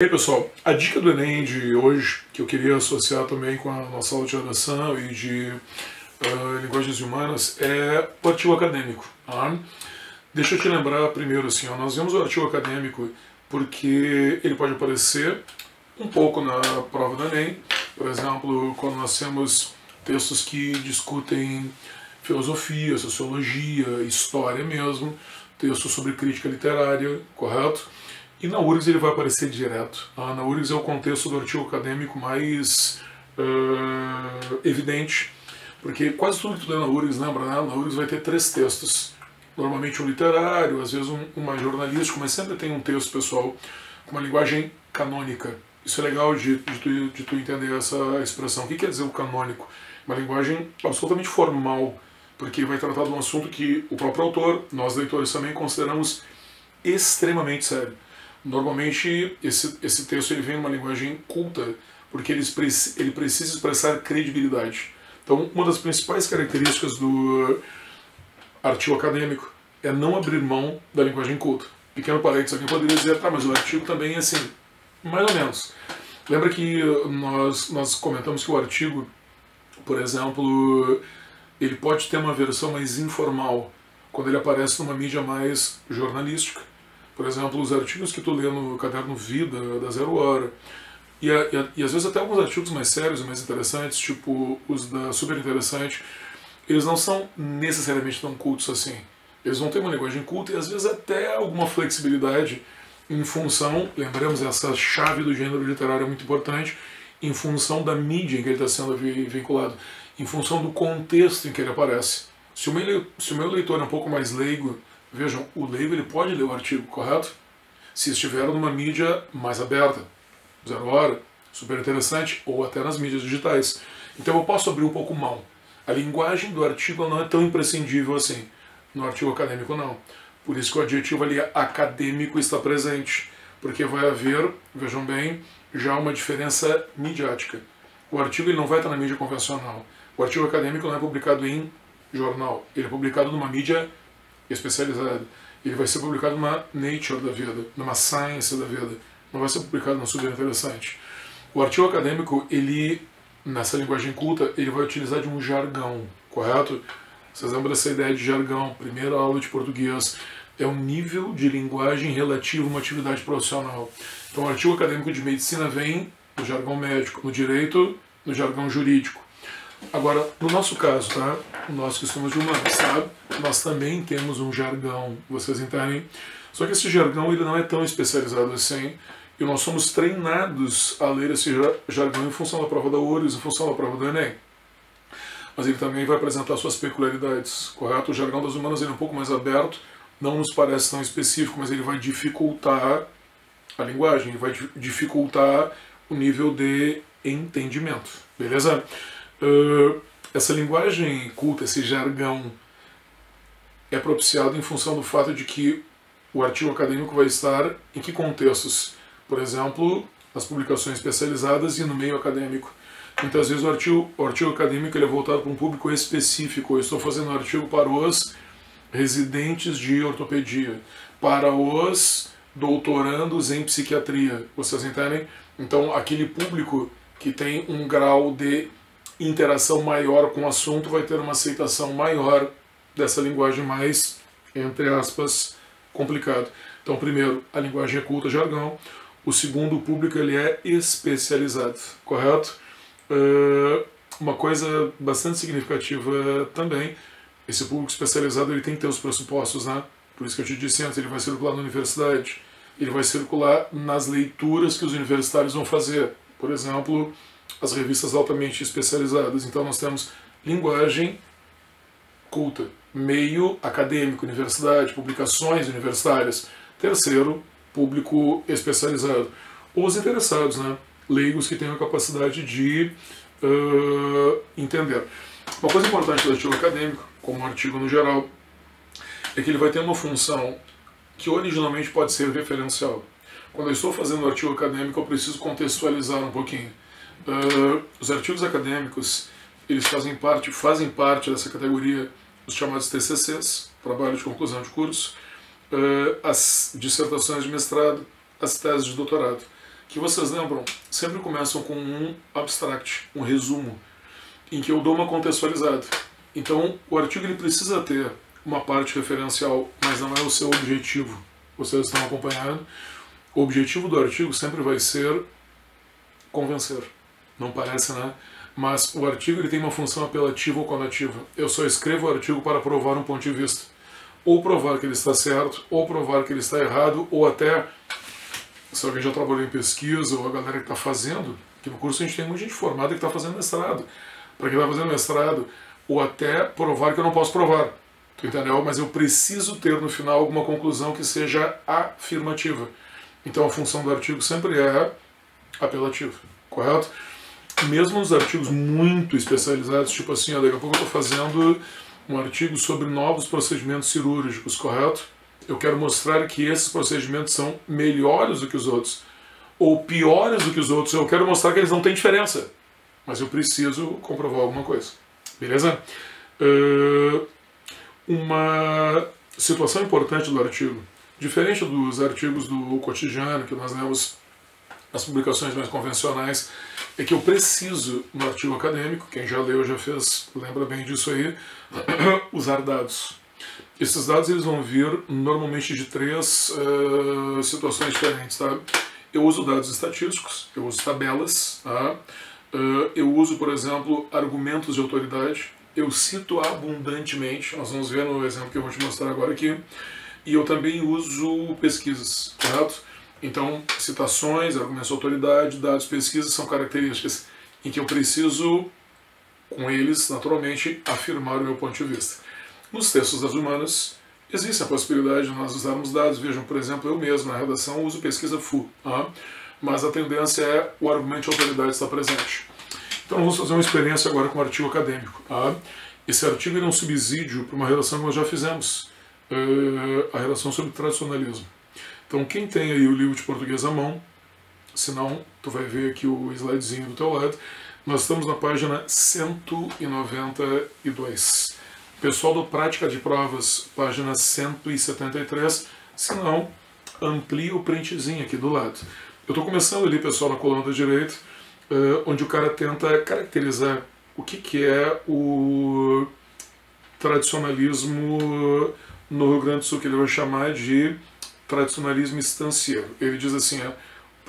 E aí pessoal, a dica do Enem de hoje, que eu queria associar também com a nossa aula de redação e de linguagens humanas, é o artigo acadêmico. Tá? Deixa eu te lembrar primeiro assim, nós vemos o artigo acadêmico porque ele pode aparecer um pouco na prova do Enem, por exemplo, quando nós temos textos que discutem filosofia, sociologia, história mesmo, textos sobre crítica literária, correto? E na URGS ele vai aparecer direto. Na URGS é o contexto do artigo acadêmico mais evidente, porque quase tudo que tu lê na URGS, lembra, né? Na URGS vai ter 3 textos. Normalmente um literário, às vezes um mais jornalístico, mas sempre tem um texto, pessoal, com uma linguagem canônica. Isso é legal de tu entender essa expressão. O que quer dizer o canônico? Uma linguagem absolutamente formal, porque vai tratar de um assunto que o próprio autor, nós leitores também consideramos extremamente sério. Normalmente esse texto ele vem numa linguagem culta, porque ele precisa expressar credibilidade. Então, uma das principais características do artigo acadêmico é não abrir mão da linguagem culta. Pequeno parênteses aqui, poderia dizer, tá, mas o artigo também é assim, mais ou menos. Lembra que nós comentamos que o artigo, por exemplo, ele pode ter uma versão mais informal, quando ele aparece numa mídia mais jornalística. Por exemplo, os artigos que tu lê no caderno Vida, da Zero Hora, e às vezes até alguns artigos mais sérios e mais interessantes, tipo os da Super Interessante, eles não são necessariamente tão cultos assim. Eles vão ter uma linguagem culta e às vezes até alguma flexibilidade em função, lembramos, essa chave do gênero literário é muito importante, em função da mídia em que ele está sendo vinculado, em função do contexto em que ele aparece. Se o meu leitor é um pouco mais leigo, vejam, o leigo ele pode ler o artigo, correto? Se estiver numa mídia mais aberta, Zero Hora, Super Interessante, ou até nas mídias digitais. Então eu posso abrir um pouco mão. A linguagem do artigo não é tão imprescindível assim. No artigo acadêmico não. Por isso que o adjetivo ali acadêmico está presente. Porque vai haver, vejam bem, já uma diferença midiática. O artigo ele não vai estar na mídia convencional. O artigo acadêmico não é publicado em jornal. Ele é publicado numa mídia especializado. Ele vai ser publicado numa Nature da vida, numa Science da vida. Não vai ser publicado no Super Interessante. O artigo acadêmico, ele, nessa linguagem culta, ele vai utilizar de um jargão, correto? Vocês lembram dessa ideia de jargão? Primeira aula de português. É um nível de linguagem relativo a uma atividade profissional. Então o artigo acadêmico de medicina vem no jargão médico, no direito, no jargão jurídico. Agora, no nosso caso, tá? Nós que somos de humanos, sabe? Nós também temos um jargão, vocês entendem? Só que esse jargão ele não é tão especializado assim, e nós somos treinados a ler esse jargão em função da prova da URGS, em função da prova do Enem. Mas ele também vai apresentar suas peculiaridades, correto? O jargão das humanas ele é um pouco mais aberto, não nos parece tão específico, mas ele vai dificultar a linguagem, ele vai dificultar o nível de entendimento, beleza? Essa linguagem culta, esse jargão, é propiciado em função do fato de que o artigo acadêmico vai estar em que contextos? Por exemplo, nas publicações especializadas e no meio acadêmico. Muitas vezes o artigo acadêmico ele é voltado para um público específico. Eu estou fazendo um artigo para os residentes de ortopedia, para os doutorandos em psiquiatria, vocês entendem? Então, aquele público que tem um grau de interação maior com o assunto vai ter uma aceitação maior dessa linguagem mais, entre aspas, complicada. Então, primeiro, a linguagem é culta, jargão. O segundo, o público ele é especializado, correto? Uma coisa bastante significativa também, esse público especializado ele tem que ter os pressupostos, né? Por isso que eu te disse antes, ele vai circular na universidade, ele vai circular nas leituras que os universitários vão fazer. Por exemplo, as revistas altamente especializadas. Então nós temos linguagem culta, meio acadêmico, universidade, publicações universitárias. Terceiro, público especializado. Ou os interessados, né? Leigos que tenham a capacidade de entender. Uma coisa importante do artigo acadêmico, como um artigo no geral, é que ele vai ter uma função que originalmente pode ser referencial. Quando eu estou fazendo um artigo acadêmico, eu preciso contextualizar um pouquinho. Os artigos acadêmicos, eles fazem parte dessa categoria dos chamados TCCs, trabalho de conclusão de curso, as dissertações de mestrado, as teses de doutorado. que vocês lembram, sempre começam com um abstract, um resumo, em que eu dou uma contextualizada. Então, o artigo ele precisa ter uma parte referencial, mas não é o seu objetivo. Vocês estão acompanhando? O objetivo do artigo sempre vai ser convencer. Não parece, né? Mas o artigo ele tem uma função apelativa ou conativa. Eu só escrevo o artigo para provar um ponto de vista. Ou provar que ele está certo, ou provar que ele está errado, ou até, se alguém já trabalhou em pesquisa, ou a galera que está fazendo, que no curso a gente tem muita gente formada que está fazendo mestrado. Para quem está fazendo mestrado, ou até provar que eu não posso provar. Tu entendeu? Mas eu preciso ter no final alguma conclusão que seja afirmativa. Então a função do artigo sempre é apelativa, correto? Mesmo nos artigos muito especializados, tipo assim, daqui a pouco eu estou fazendo um artigo sobre novos procedimentos cirúrgicos, correto? Eu quero mostrar que esses procedimentos são melhores do que os outros, ou piores do que os outros. Eu quero mostrar que eles não têm diferença, mas eu preciso comprovar alguma coisa. Beleza? Uma situação importante do artigo, diferente dos artigos do cotidiano, que nós lemos as publicações mais convencionais, é que eu preciso, no artigo acadêmico, quem já leu, já fez, lembra bem disso aí, usar dados. Esses dados eles vão vir normalmente de três situações diferentes. Tá? Eu uso dados estatísticos, eu uso tabelas, tá? Eu uso, por exemplo, argumentos de autoridade, eu cito abundantemente, nós vamos ver no exemplo que eu vou te mostrar agora aqui, e eu também uso pesquisas, correto? Então, citações, argumentos de autoridade, dados, pesquisas são características em que eu preciso, com eles, naturalmente, afirmar o meu ponto de vista. Nos textos das humanas, existe a possibilidade de nós usarmos dados. Vejam, por exemplo, eu mesmo, na redação, uso pesquisa full, tá? Mas a tendência é o argumento de autoridade estar presente. Então, vamos fazer uma experiência agora com o artigo acadêmico. Tá? Esse artigo é um subsídio para uma redação que nós já fizemos, a redação sobre tradicionalismo. Então, quem tem aí o livro de português à mão, se não, tu vai ver aqui o slidezinho do teu lado, nós estamos na página 192. Pessoal do Prática de Provas, página 173, se não, amplia o printzinho aqui do lado. Eu estou começando ali, pessoal, na coluna da direita, onde o cara tenta caracterizar o que é o tradicionalismo no Rio Grande do Sul, que ele vai chamar de tradicionalismo estancieiro. Ele diz assim, o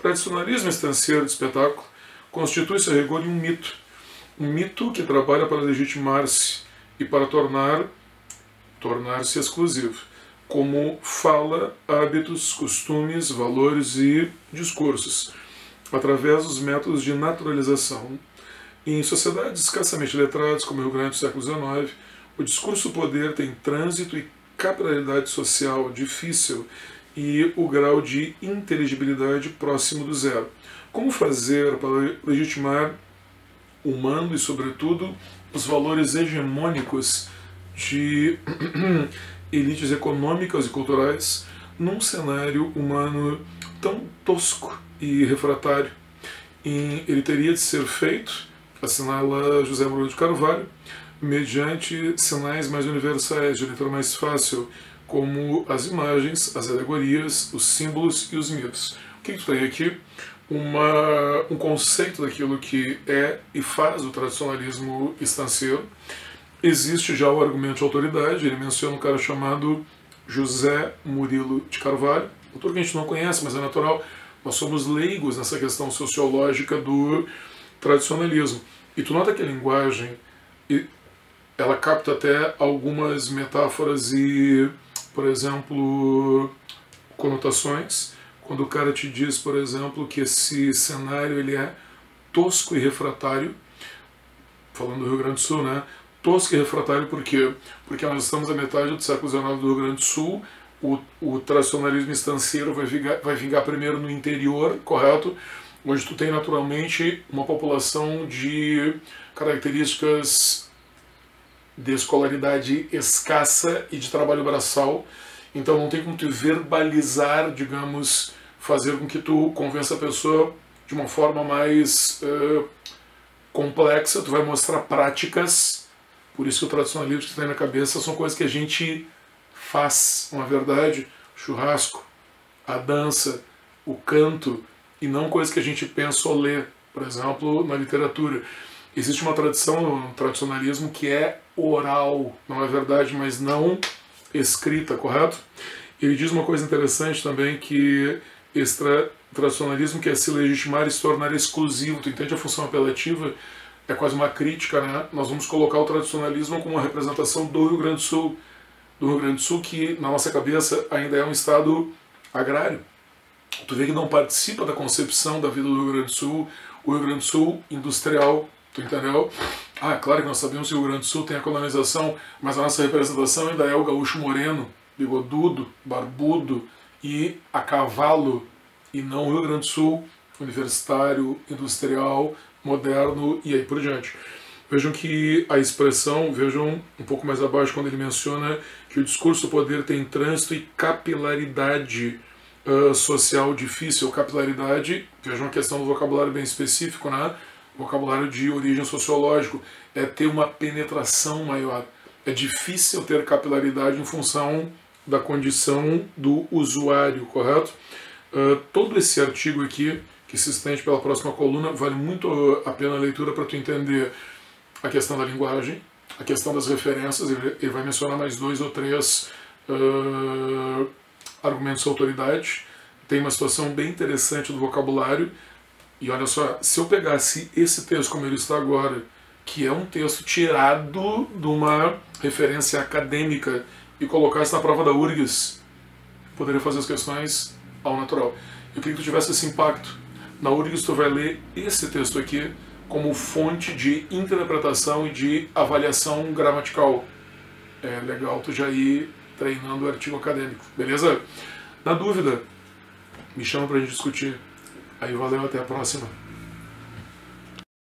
tradicionalismo estancieiro de espetáculo constitui-se a rigor de um mito que trabalha para legitimar-se e para tornar-se exclusivo, como fala, hábitos, costumes, valores e discursos, através dos métodos de naturalização. Em sociedades escassamente letradas, como o Rio Grande do século XIX, o discurso-poder tem trânsito e capilaridade social difícil e o grau de inteligibilidade próximo do zero. Como fazer para legitimar o mando e, sobretudo, os valores hegemônicos de elites econômicas e culturais num cenário humano tão tosco e refratário? Ele teria de ser feito, assinala José Mauro de Carvalho, mediante sinais mais universais, de letra mais fácil, como as imagens, as alegorias, os símbolos e os mitos. O que tu tem aqui? Um conceito daquilo que é e faz o tradicionalismo estancieiro. Existe já o argumento de autoridade, ele menciona um cara chamado José Murilo de Carvalho, autor que a gente não conhece, mas é natural, nós somos leigos nessa questão sociológica do tradicionalismo. E tu nota que a linguagem, ela capta até algumas metáforas e, por exemplo, conotações. Quando o cara te diz, por exemplo, que esse cenário ele é tosco e refratário, falando do Rio Grande do Sul, né? Tosco e refratário por quê? Porque nós estamos à metade do século XIX do Rio Grande do Sul, o tradicionalismo estancieiro vai vingar primeiro no interior, correto? Onde tu tem naturalmente uma população de características de escolaridade escassa e de trabalho braçal, então não tem como tu verbalizar, digamos, fazer com que tu convença a pessoa de uma forma mais complexa, tu vai mostrar práticas, por isso que o tradicionalismo que tu tem na cabeça são coisas que a gente faz, uma verdade, churrasco, a dança, o canto, e não coisas que a gente pensa ou lê, por exemplo, na literatura. Existe uma tradição no tradicionalismo que é oral, não é verdade, mas não escrita, correto? Ele diz uma coisa interessante também, que esse tradicionalismo quer se legitimar e se tornar exclusivo. Tu entende a função apelativa? É quase uma crítica, né? Nós vamos colocar o tradicionalismo como uma representação do Rio Grande do Sul. Do Rio Grande do Sul, que na nossa cabeça ainda é um estado agrário. Tu vê que não participa da concepção da vida do Rio Grande do Sul, o Rio Grande do Sul industrial, tu entendeu? Ah, claro que nós sabemos que o Rio Grande do Sul tem a colonização, mas a nossa representação ainda é o gaúcho moreno, bigodudo, barbudo e a cavalo, e não o Rio Grande do Sul universitário, industrial, moderno e aí por diante. Vejam que a expressão, vejam um pouco mais abaixo quando ele menciona que o discurso do poder tem trânsito e capilaridade social difícil. Capilaridade, vejam a questão do vocabulário bem específico, né? Vocabulário de origem sociológico, é ter uma penetração maior. É difícil ter capilaridade em função da condição do usuário, correto? Todo esse artigo aqui, que se estende pela próxima coluna, vale muito a pena a leitura para tu entender a questão da linguagem, a questão das referências. Ele vai mencionar mais 2 ou 3 argumentos de autoridade. Tem uma situação bem interessante do vocabulário. E olha só, se eu pegasse esse texto como ele está agora, que é um texto tirado de uma referência acadêmica, e colocasse na prova da URGS, poderia fazer as questões ao natural. Eu queria que tu tivesse esse impacto. Na URGS tu vai ler esse texto aqui como fonte de interpretação e de avaliação gramatical. É legal tu já ir treinando o artigo acadêmico, beleza? Na dúvida, me chama pra gente discutir. Aí valeu, até a próxima.